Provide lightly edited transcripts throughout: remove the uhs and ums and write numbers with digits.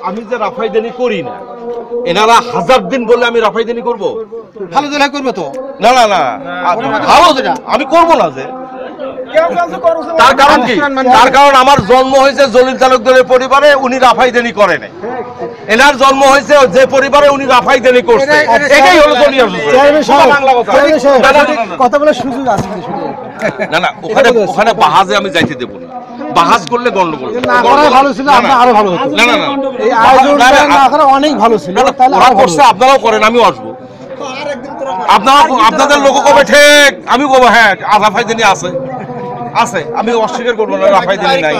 আমি যে রাফাইদানি করি না, এনারা 1000 দিন বললে আমি রাফাইদানি করব? ভালো দিলে করবে তো। না না না, ভালো আমি করব না। যে তার কারণ কি? তার কারণ আমার জন্ম হয়েছে জলিল তালুকদারের পরিবারে, উনি রাফাইদানি করে নাই। এনার জন্ম হয়েছে যে পরিবারে, উনি রাফাইদানি করছে। এটাই হলো দুনিয়ার বাংলা কথা। কথা বলার সুযোগ আছে না না, ওখানে বাহাজে আমি যাইতে দেব না। বাহাজ করলে গন্ডগোল। ভালো ছিল, আরো ভালো হতো। না না না, এই আয়োজনটা না করা অনেক ভালো ছিল। ওরা করছে, আপনারাও করেন, আমিও আসবো। আপনাদের লোক কবে ঠিক, আমি কবে হ্যাঁ রাফাইদানি আছে আছে, আমি অস্বীকার করবো না রাফাইদানি নাই।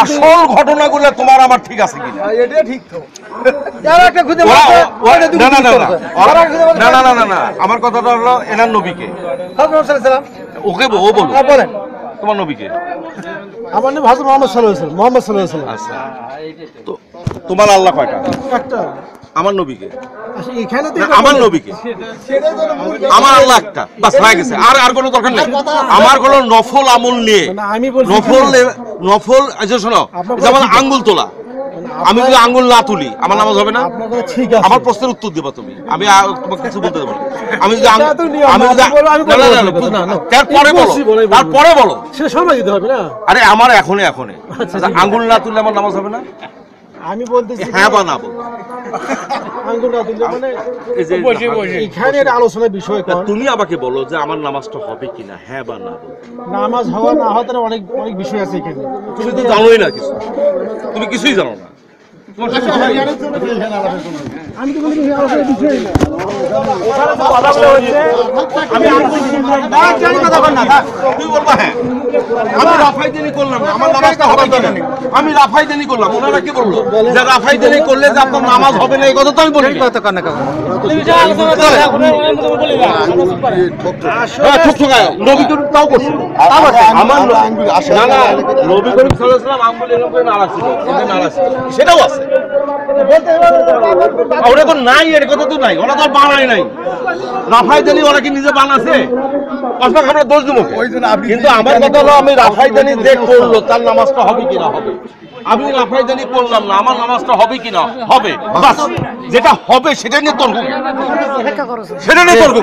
আসল ঘটনাগুলো তোমার আমার ঠিক আছে কিনা? না না না না না, আমার কথাটা হলো এনার নবীকে। ওকে ও বলো, তোমার নবীকে। আমার নাম হযরত মুহাম্মদ সাল্লাল্লাহু আলাইহি ওয়াসাল্লাম। মুহাম্মদ সাল্লাল্লাহু আলাইহি ওয়াসাল্লাম। আচ্ছা, তো তোমার আল্লাহ কয়টা? একটা। আমার নবীকে। এখানে তো আমার নবীকে, আমার আল্লাহ একটা, বাস হয়ে গেছে। আর কোনো দরকার নেই। আমার কোনো নফল আমল নিয়ে, নফল শোনো, যেমন আঙ্গুল তোলা, আমি যদি আঙ্গুল না তুলি আমার নামাজ হবে না? আমার প্রশ্নের উত্তর দেবা তুমি, আমি তোমাকে কিছু বলতে দেবো না। আমি যদি তারপরে বলো, আরে আমার এখনই আঙ্গুল না তুললে আমার নামাজ হবে না? আমি বলতেছি হ্যাঁ বা না বল। আঙ্গুল না তুললে মানে এখানের আলোচনার বিষয় কোন? তুমি আমাকে বলো যে আমার নামাজটা হবে কিনা, হ্যাঁ বা না বল। নামাজ হওয়া না হওয়ার অনেক অনেক বিষয় আছে এখানে। তুমি তো জানোই না কিছু, তুমি কিছুই জানো না। আমি তো বলি আলোচনার বিষয় না। আমি রাফাইদানি করলাম না, আমার নামাজটা হবে কিনা? আমি রাফাইদানি করলাম, ওনারা কি বললো যে রাফাইদানি করলে যে আপনার নামাজ হবে না, এই কথা তো আমি বলি। নবী করিম তাও করছে, আমার না না, নবী করিম সাল্লাল্লাহু আলাইহি ওয়াসাল্লাম আঙ্গুল এরকম করে নাড়া ছিল, সেটাও আছে। ওরা তো নাই, এর কথা তো নাই, ওরা তো বানায় নাই। রাফাইদানি ওরা কি নিজে বানাছে? আমরা দোষ দেবো, কিন্তু আমার কথা হলো আমি রাফাইদানি যে করলো তার নামাজটা হবে কিনা হবে। আমি রাফাইদানি করলাম না, আমার নামাজটা হবে কিনা হবে। বাস যেটা হবে সেটা নিয়ে তর্ক, সেটা নিয়ে তর্ক।